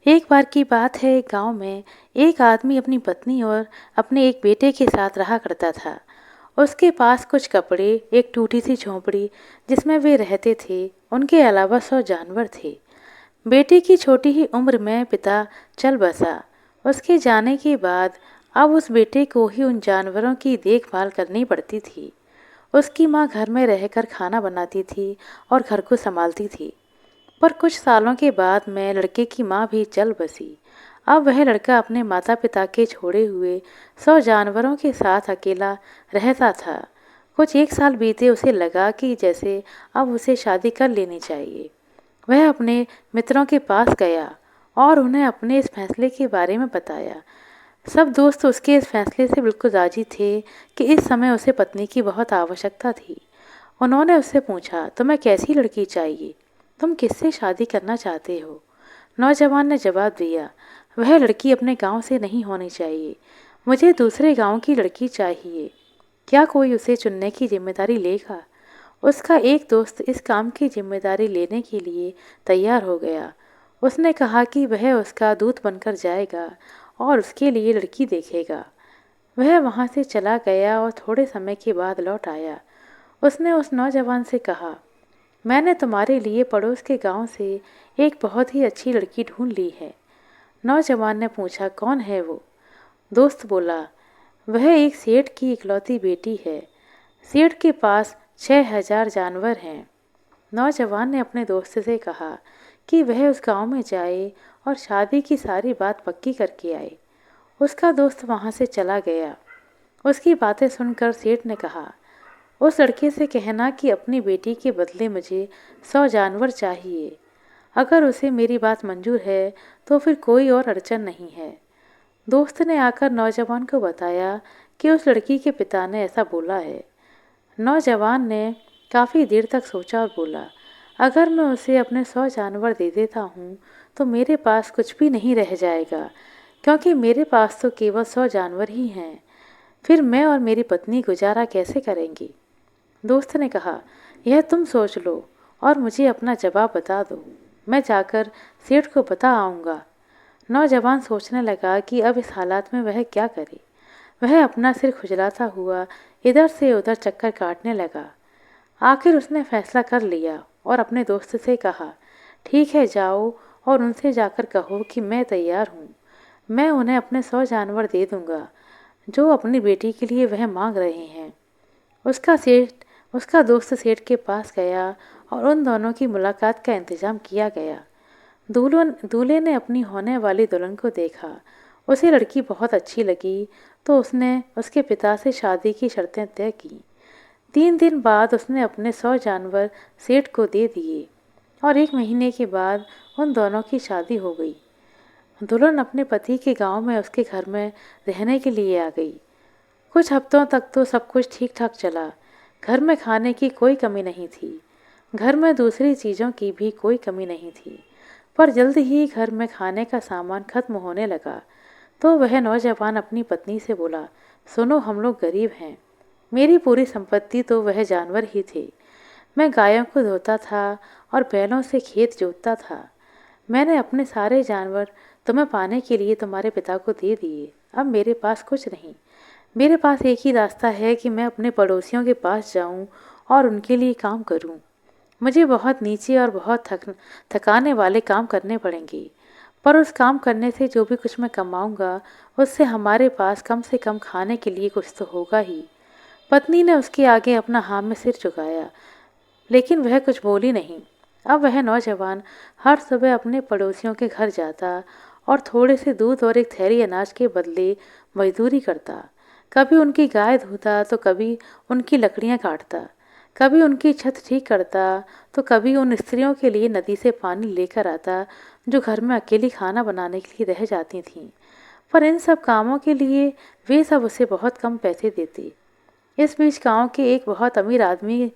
एक बार की बात है, एक गांव में एक आदमी अपनी पत्नी और अपने एक बेटे के साथ रहा करता था। उसके पास कुछ कपड़े, एक टूटी सी झोंपड़ी जिसमें वे रहते थे, उनके अलावा 100 जानवर थे। बेटे की छोटी ही उम्र में पिता चल बसा। उसके जाने के बाद अब उस बेटे को ही उन जानवरों की देखभाल करनी पड़ती थी। उसकी माँ घर में रहकर खाना बनाती थी और घर को संभालती थी। पर कुछ सालों के बाद में लड़के की माँ भी चल बसी। अब वह लड़का अपने माता पिता के छोड़े हुए 100 जानवरों के साथ अकेला रहता था। कुछ एक साल बीते, उसे लगा कि जैसे अब उसे शादी कर लेनी चाहिए। वह अपने मित्रों के पास गया और उन्हें अपने इस फैसले के बारे में बताया। सब दोस्त उसके इस फैसले से बिल्कुल राजी थे कि इस समय उसे पत्नी की बहुत आवश्यकता थी। उन्होंने उससे पूछा, तुम्हें कैसी लड़की चाहिए? तुम किससे शादी करना चाहते हो? नौजवान ने जवाब दिया, वह लड़की अपने गांव से नहीं होनी चाहिए। मुझे दूसरे गांव की लड़की चाहिए। क्या कोई उसे चुनने की जिम्मेदारी लेगा? उसका एक दोस्त इस काम की जिम्मेदारी लेने के लिए तैयार हो गया। उसने कहा कि वह उसका दूत बनकर जाएगा और उसके लिए लड़की देखेगा। वह वहां से चला गया और थोड़े समय के बाद लौट आया। उसने उस नौजवान से कहा, मैंने तुम्हारे लिए पड़ोस के गांव से एक बहुत ही अच्छी लड़की ढूंढ ली है। नौजवान ने पूछा, कौन है वो? दोस्त बोला, वह एक सेठ की इकलौती बेटी है। सेठ के पास 6,000 जानवर हैं। नौजवान ने अपने दोस्त से कहा कि वह उस गांव में जाए और शादी की सारी बात पक्की करके आए। उसका दोस्त वहां से चला गया। उसकी बातें सुनकर सेठ ने कहा, उस लड़के से कहना कि अपनी बेटी के बदले मुझे 100 जानवर चाहिए। अगर उसे मेरी बात मंजूर है तो फिर कोई और अड़चन नहीं है। दोस्त ने आकर नौजवान को बताया कि उस लड़की के पिता ने ऐसा बोला है। नौजवान ने काफ़ी देर तक सोचा और बोला, अगर मैं उसे अपने 100 जानवर दे देता हूँ तो मेरे पास कुछ भी नहीं रह जाएगा, क्योंकि मेरे पास तो केवल 100 जानवर ही हैं। फिर मैं और मेरी पत्नी गुजारा कैसे करेंगी? दोस्त ने कहा, यह तुम सोच लो और मुझे अपना जवाब बता दो। मैं जाकर सेठ को बता आऊँगा। नौजवान सोचने लगा कि अब इस हालात में वह क्या करे। वह अपना सिर खुजलाता हुआ इधर से उधर चक्कर काटने लगा। आखिर उसने फैसला कर लिया और अपने दोस्त से कहा, ठीक है, जाओ और उनसे जाकर कहो कि मैं तैयार हूँ। मैं उन्हें अपने 100 जानवर दे दूँगा जो अपनी बेटी के लिए वह मांग रहे हैं। उसका सेठ उसका दोस्त सेठ के पास गया और उन दोनों की मुलाकात का इंतजाम किया गया। दूल्हे ने अपनी होने वाली दुल्हन को देखा। उसे लड़की बहुत अच्छी लगी तो उसने उसके पिता से शादी की शर्तें तय की। 3 दिन बाद उसने अपने 100 जानवर सेठ को दे दिए और 1 महीने के बाद उन दोनों की शादी हो गई। दुल्हन अपने पति के गांव में उसके घर में रहने के लिए आ गई। कुछ हफ्तों तक तो सब कुछ ठीक ठाक चला। घर में खाने की कोई कमी नहीं थी। घर में दूसरी चीज़ों की भी कोई कमी नहीं थी। पर जल्द ही घर में खाने का सामान खत्म होने लगा। तो वह नौजवान अपनी पत्नी से बोला, सुनो, हम लोग गरीब हैं। मेरी पूरी संपत्ति तो वह जानवर ही थे। मैं गायों को धोता था और बैलों से खेत जोतता था। मैंने अपने सारे जानवर तुम्हें पाने के लिए तुम्हारे पिता को दे दिए। अब मेरे पास कुछ नहीं। मेरे पास एक ही रास्ता है कि मैं अपने पड़ोसियों के पास जाऊं और उनके लिए काम करूं। मुझे बहुत नीचे और बहुत थकाने वाले काम करने पड़ेंगे, पर उस काम करने से जो भी कुछ मैं कमाऊंगा उससे हमारे पास कम से कम खाने के लिए कुछ तो होगा ही। पत्नी ने उसके आगे अपना हाँ में सिर झुकाया, लेकिन वह कुछ बोली नहीं। अब वह नौजवान हर सुबह अपने पड़ोसियों के घर जाता और थोड़े से दूध और एक थैली अनाज के बदले मजदूरी करता। कभी उनकी गाय धोता तो कभी उनकी लकड़ियाँ काटता, कभी उनकी छत ठीक करता तो कभी उन स्त्रियों के लिए नदी से पानी लेकर आता जो घर में अकेली खाना बनाने के लिए रह जाती थीं। पर इन सब कामों के लिए वे सब उसे बहुत कम पैसे देते। इस बीच गांव के एक बहुत अमीर आदमी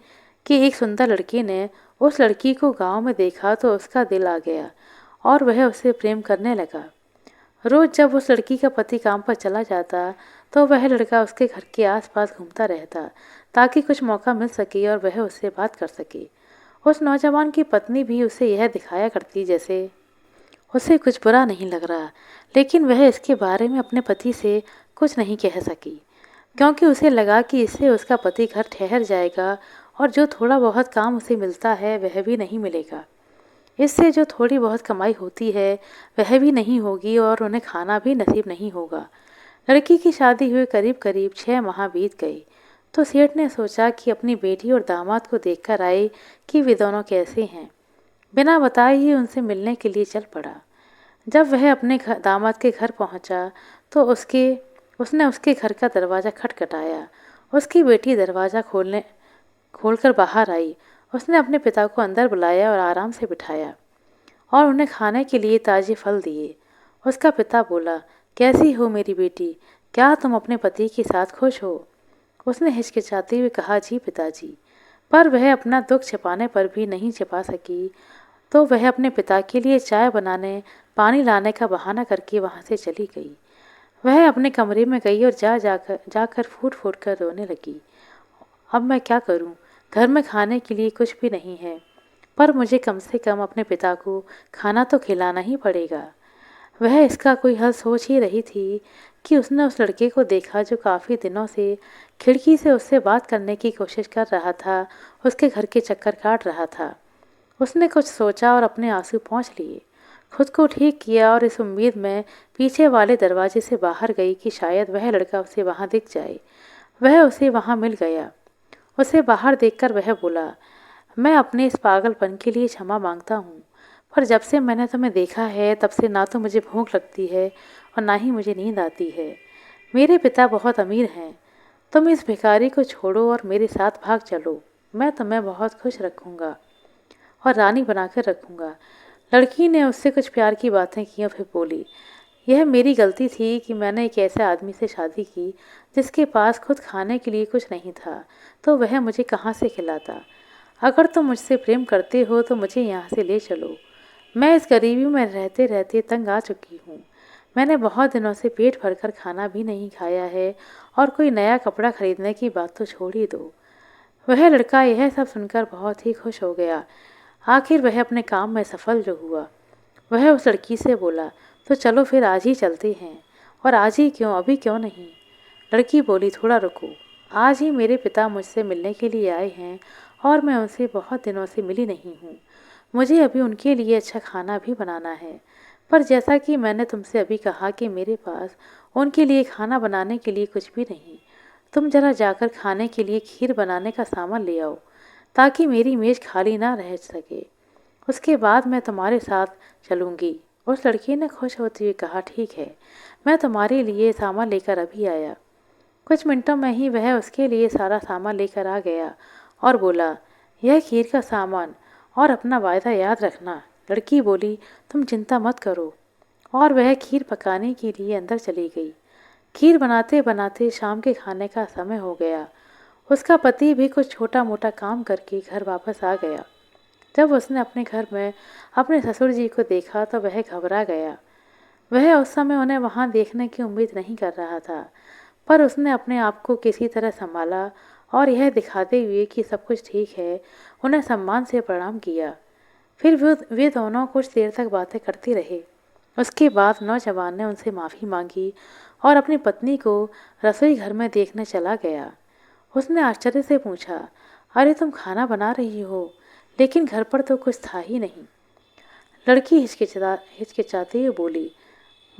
की एक सुंदर लड़की ने उस लड़की को गांव में देखा तो उसका दिल आ गया और वह उससे प्रेम करने लगा। रोज जब उस लड़की का पति काम पर चला जाता तो वह लड़का उसके घर के आसपास घूमता रहता ताकि कुछ मौका मिल सके और वह उससे बात कर सके। उस नौजवान की पत्नी भी उसे यह दिखाया करती जैसे उसे कुछ बुरा नहीं लग रहा, लेकिन वह इसके बारे में अपने पति से कुछ नहीं कह सकी, क्योंकि उसे लगा कि इससे उसका पति घर ठहर जाएगा और जो थोड़ा बहुत काम उसे मिलता है वह भी नहीं मिलेगा। इससे जो थोड़ी बहुत कमाई होती है वह भी नहीं होगी और उन्हें खाना भी नसीब नहीं होगा। लड़की की शादी हुए करीब करीब 6 माह बीत गए, तो सेठ ने सोचा कि अपनी बेटी और दामाद को देखकर आए कि वे दोनों कैसे हैं। बिना बताए ही उनसे मिलने के लिए चल पड़ा। जब वह अपने दामाद के घर पहुंचा तो उसने उसके घर का दरवाज़ा खटखटाया। उसकी बेटी दरवाज़ा खोलकर बाहर आई। उसने अपने पिता को अंदर बुलाया और आराम से बिठाया और उन्हें खाने के लिए ताज़े फल दिए। उसका पिता बोला, कैसी हो मेरी बेटी, क्या तुम अपने पति के साथ खुश हो? उसने हिचकिचाते हुए कहा, जी पिताजी। पर वह अपना दुख छिपाने पर भी नहीं छिपा सकी, तो वह अपने पिता के लिए चाय बनाने पानी लाने का बहाना करके वहाँ से चली गई। वह अपने कमरे में गई और जाकर फूट फूट कर रोने लगी। अब मैं क्या करूं? घर में खाने के लिए कुछ भी नहीं है, पर मुझे कम से कम अपने पिता को खाना तो खिलाना ही पड़ेगा। वह इसका कोई हल सोच ही रही थी कि उसने उस लड़के को देखा जो काफ़ी दिनों से खिड़की से उससे बात करने की कोशिश कर रहा था, उसके घर के चक्कर काट रहा था। उसने कुछ सोचा और अपने आंसू पोंछ लिए। खुद को ठीक किया और इस उम्मीद में पीछे वाले दरवाजे से बाहर गई कि शायद वह लड़का उसे वहाँ दिख जाए। वह उसे वहाँ मिल गया। उसे बाहर देखकर वह बोला, मैं अपने इस पागलपन के लिए क्षमा मांगता हूँ, पर जब से मैंने तुम्हें देखा है तब से ना तो मुझे भूख लगती है और ना ही मुझे नींद आती है। मेरे पिता बहुत अमीर हैं। तुम इस भिखारी को छोड़ो और मेरे साथ भाग चलो। मैं तुम्हें बहुत खुश रखूँगा और रानी बनाकर रखूँगा। लड़की ने उससे कुछ प्यार की बातें की और फिर बोली, यह मेरी गलती थी कि मैंने एक ऐसे आदमी से शादी की जिसके पास खुद खाने के लिए कुछ नहीं था, तो वह मुझे कहाँ से खिलाता। अगर तुम मुझसे प्रेम करते हो तो मुझे यहाँ से ले चलो। मैं इस गरीबी में रहते रहते तंग आ चुकी हूँ। मैंने बहुत दिनों से पेट भरकर खाना भी नहीं खाया है और कोई नया कपड़ा खरीदने की बात तो छोड़ ही दो। वह लड़का यह सब सुनकर बहुत ही खुश हो गया। आखिर वह अपने काम में सफल जो हुआ। वह उस लड़की से बोला, तो चलो फिर आज ही चलते हैं। और आज ही क्यों, अभी क्यों नहीं? लड़की बोली, थोड़ा रुको। आज ही मेरे पिता मुझसे मिलने के लिए आए हैं और मैं उनसे बहुत दिनों से मिली नहीं हूँ। मुझे अभी उनके लिए अच्छा खाना भी बनाना है। पर जैसा कि मैंने तुमसे अभी कहा कि मेरे पास उनके लिए खाना बनाने के लिए कुछ भी नहीं, तुम जरा जाकर खाने के लिए खीर बनाने का सामान ले आओ, ताकि मेरी मेज़ खाली ना रह सके। उसके बाद मैं तुम्हारे साथ चलूँगी। उस लड़की ने खुश होते हुए कहा, ठीक है, मैं तुम्हारे लिए सामान लेकर अभी आया। कुछ मिनटों में ही वह उसके लिए सारा सामान लेकर आ गया और बोला, यह खीर का सामान और अपना वायदा याद रखना। लड़की बोली, तुम चिंता मत करो। और वह खीर पकाने के लिए अंदर चली गई। खीर बनाते बनाते शाम के खाने का समय हो गया। उसका पति भी कुछ छोटा मोटा काम करके घर वापस आ गया। जब उसने अपने घर में अपने ससुर जी को देखा तो वह घबरा गया। वह उस समय उन्हें वहाँ देखने की उम्मीद नहीं कर रहा था, पर उसने अपने आप को किसी तरह संभाला और यह दिखाते हुए कि सब कुछ ठीक है, उन्हें सम्मान से प्रणाम किया। फिर वे दोनों कुछ देर तक बातें करते रहे। उसके बाद नौजवान ने उनसे माफ़ी मांगी और अपनी पत्नी को रसोई घर में देखने चला गया। उसने आश्चर्य से पूछा, अरे तुम खाना बना रही हो, लेकिन घर पर तो कुछ था ही नहीं। लड़की हिचकिचाती हुई बोली,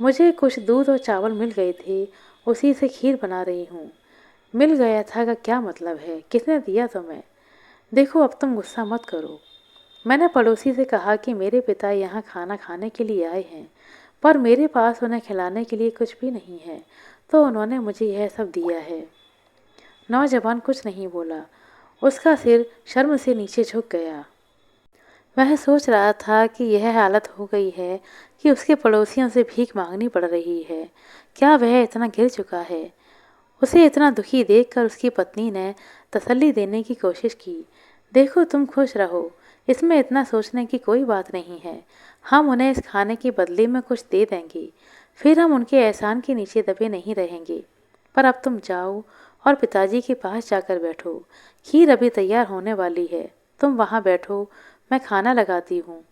मुझे कुछ दूध और चावल मिल गए थे, उसी से खीर बना रही हूँ। मिल गया था का क्या मतलब है? किसने दिया तुम्हें? देखो अब तुम गुस्सा मत करो। मैंने पड़ोसी से कहा कि मेरे पिता यहाँ खाना खाने के लिए आए हैं, पर मेरे पास उन्हें खिलाने के लिए कुछ भी नहीं है, तो उन्होंने मुझे यह सब दिया है। नौजवान कुछ नहीं बोला। उसका सिर शर्म से नीचे झुक गया। वह सोच रहा था कि यह हालत हो गई है कि उसके पड़ोसियों से भीख मांगनी पड़ रही है। क्या वह इतना गिर चुका है? उसे इतना दुखी देखकर उसकी पत्नी ने तसल्ली देने की कोशिश की। देखो तुम खुश रहो, इसमें इतना सोचने की कोई बात नहीं है। हम उन्हें इस खाने के बदले में कुछ दे देंगे, फिर हम उनके एहसान के नीचे दबे नहीं रहेंगे। पर अब तुम जाओ और पिताजी के पास जाकर बैठो। खीर अभी तैयार होने वाली है, तुम वहाँ बैठो, मैं खाना लगाती हूँ।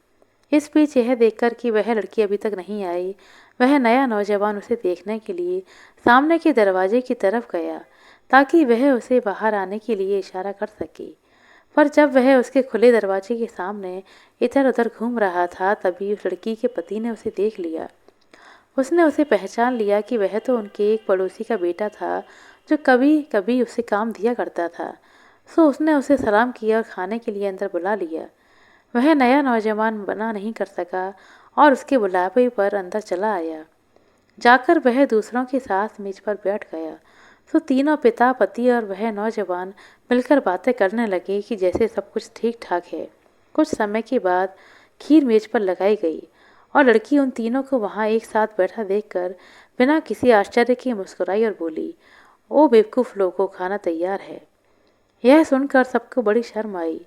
इस बीच यह देखकर कि वह लड़की अभी तक नहीं आई, वह नया नौजवान उसे देखने के लिए सामने के दरवाजे की तरफ गया ताकि वह उसे बाहर आने के लिए इशारा कर सके। पर जब वह उसके खुले दरवाजे के सामने इधर उधर घूम रहा था, तभी उस लड़की के पति ने उसे देख लिया। उसने उसे पहचान लिया कि वह तो उनके एक पड़ोसी का बेटा था जो कभी कभी उसे काम दिया करता था। सो उसने उसे सलाम किया और खाने के लिए अंदर बुला लिया। वह नया नौजवान मना नहीं कर सका और उसके बुलावे पर अंदर चला आया। जाकर वह दूसरों के साथ मेज पर बैठ गया। तो तीनों पिता, पति और वह नौजवान मिलकर बातें करने लगे कि जैसे सब कुछ ठीक ठाक है। कुछ समय के बाद खीर मेज पर लगाई गई और लड़की उन तीनों को वहां एक साथ बैठा देखकर बिना किसी आश्चर्य के मुस्कुराई और बोली, ओ बेवकूफ़ लोगों, खाना तैयार है। यह सुनकर सबको बड़ी शर्म आई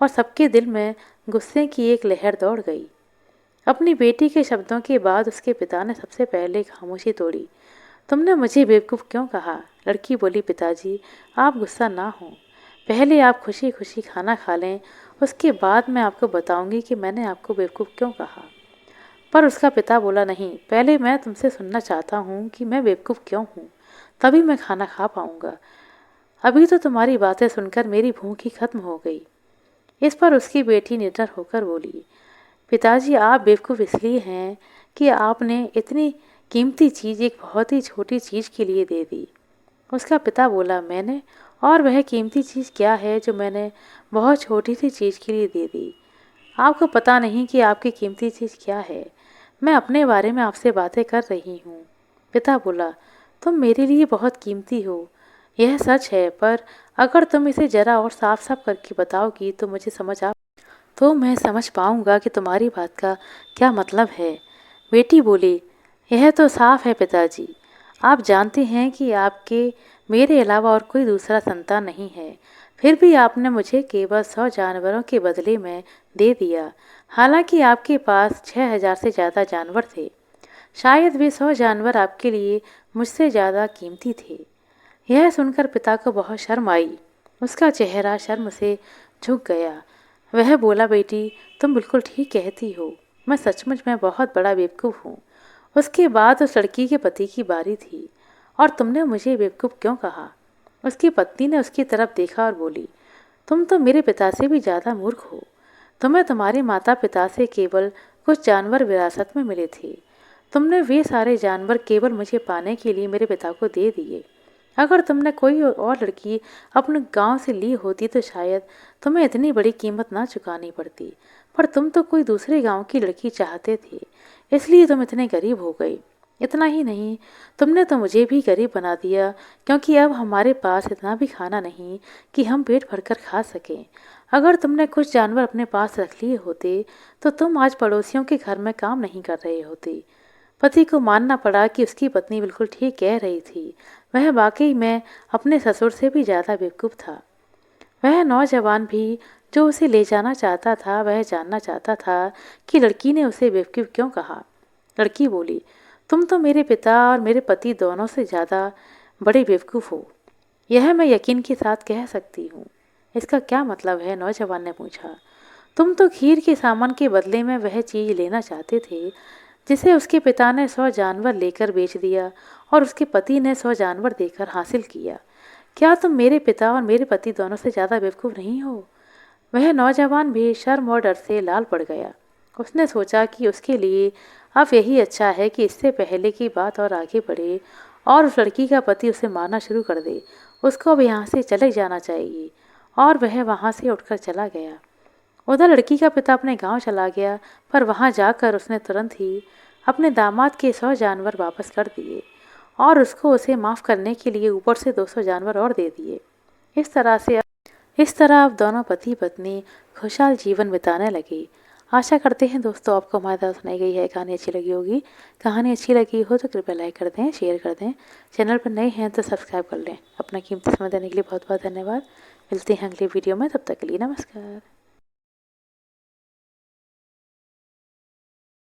और सबके दिल में गुस्से की एक लहर दौड़ गई। अपनी बेटी के शब्दों के बाद उसके पिता ने सबसे पहले खामोशी तोड़ी। तुमने मुझे बेवकूफ़ क्यों कहा? लड़की बोली, पिताजी आप गुस्सा ना हो, पहले आप खुशी खुशी खाना खा लें, उसके बाद मैं आपको बताऊंगी कि मैंने आपको बेवकूफ़ क्यों कहा। पर उसका पिता बोला, नहीं, पहले मैं तुमसे सुनना चाहता हूँ कि मैं बेवकूफ़ क्यों हूँ, तभी मैं खाना खा पाऊँगा। अभी तो तुम्हारी बातें सुनकर मेरी भूख ही खत्म हो गई। इस पर उसकी बेटी निडर होकर बोली, पिताजी आप बेवकूफ़ इसलिए हैं कि आपने इतनी कीमती चीज़ एक बहुत ही छोटी चीज़ के लिए दे दी। उसका पिता बोला, मैंने? और वह कीमती चीज़ क्या है जो मैंने बहुत छोटी सी चीज़ के लिए दे दी? आपको पता नहीं कि आपकी कीमती चीज़ क्या है। मैं अपने बारे में आपसे बातें कर रही हूँ। पिता बोला, तुम मेरे लिए बहुत कीमती हो, यह सच है, पर अगर तुम इसे ज़रा और साफ साफ करके बताओगी तो मैं समझ पाऊंगा कि तुम्हारी बात का क्या मतलब है। बेटी बोली, यह तो साफ है पिताजी, आप जानते हैं कि आपके मेरे अलावा और कोई दूसरा संतान नहीं है, फिर भी आपने मुझे केवल 100 जानवरों के बदले में दे दिया, हालांकि आपके पास 6000 से ज़्यादा जानवर थे। शायद वे 100 जानवर आपके लिए मुझसे ज़्यादा कीमती थे। यह सुनकर पिता को बहुत शर्म आई, उसका चेहरा शर्म से झुक गया। वह बोला, बेटी तुम बिल्कुल ठीक कहती हो, मैं सचमुच में बहुत बड़ा बेवकूफ़ हूँ। उसके बाद उस लड़की के पति की बारी थी, और तुमने मुझे बेवकूफ़ क्यों कहा? उसकी पत्नी ने उसकी तरफ देखा और बोली, तुम तो मेरे पिता से भी ज़्यादा मूर्ख हो। तुम्हें तुम्हारे माता पिता से केवल कुछ जानवर विरासत में मिले थे। तुमने वे सारे जानवर केवल मुझे पाने के लिए मेरे पिता को दे दिए। अगर तुमने कोई और लड़की अपने गांव से ली होती तो शायद तुम्हें इतनी बड़ी कीमत ना चुकानी पड़ती, पर तुम तो कोई दूसरे गांव की लड़की चाहते थे, इसलिए तुम इतने गरीब हो गए। इतना ही नहीं, तुमने तो मुझे भी गरीब बना दिया, क्योंकि अब हमारे पास इतना भी खाना नहीं कि हम पेट भरकर खा सकें। अगर तुमने कुछ जानवर अपने पास रख लिए होते तो तुम आज पड़ोसियों के घर में काम नहीं कर रहे होते। पति को मानना पड़ा कि उसकी पत्नी बिल्कुल ठीक कह रही थी। वह वाकई में अपने ससुर से भी ज़्यादा बेवकूफ़ था। वह नौजवान भी जो उसे ले जाना चाहता था, वह जानना चाहता था कि लड़की ने उसे बेवकूफ़ क्यों कहा। लड़की बोली, तुम तो मेरे पिता और मेरे पति दोनों से ज़्यादा बड़े बेवकूफ़ हो, यह मैं यकीन के साथ कह सकती हूँ। इसका क्या मतलब है? नौजवान ने पूछा। तुम तो खीर के सामान के बदले में वह चीज़ लेना चाहते थे जिसे उसके पिता ने 100 जानवर लेकर बेच दिया और उसके पति ने 100 जानवर देकर हासिल किया। क्या तुम मेरे पिता और मेरे पति दोनों से ज़्यादा बेवकूफ़ नहीं हो? वह नौजवान भी शर्म और डर से लाल पड़ गया। उसने सोचा कि उसके लिए अब यही अच्छा है कि इससे पहले की बात और आगे बढ़े और उस लड़की का पति उसे मारना शुरू कर दे, उसको अब यहाँ से चले जाना चाहिए। और वह वहाँ से उठकर चला गया। उधर लड़की का पिता अपने गांव चला गया, पर वहां जाकर उसने तुरंत ही अपने दामाद के 100 जानवर वापस कर दिए और उसको उसे माफ़ करने के लिए ऊपर से 200 जानवर और दे दिए। इस तरह अब दोनों पति पत्नी खुशहाल जीवन बिताने लगे। आशा करते हैं दोस्तों आपको हमारे द्वारा सुनाई गई है कहानी अच्छी लगी होगी। कहानी अच्छी लगी हो तो कृपया लाइक कर दें, शेयर कर दें। चैनल पर नए हैं तो सब्सक्राइब कर लें। अपना कीमती समय देने के लिए बहुत बहुत धन्यवाद। मिलते हैं अगले वीडियो में, तब तक के लिए नमस्कार।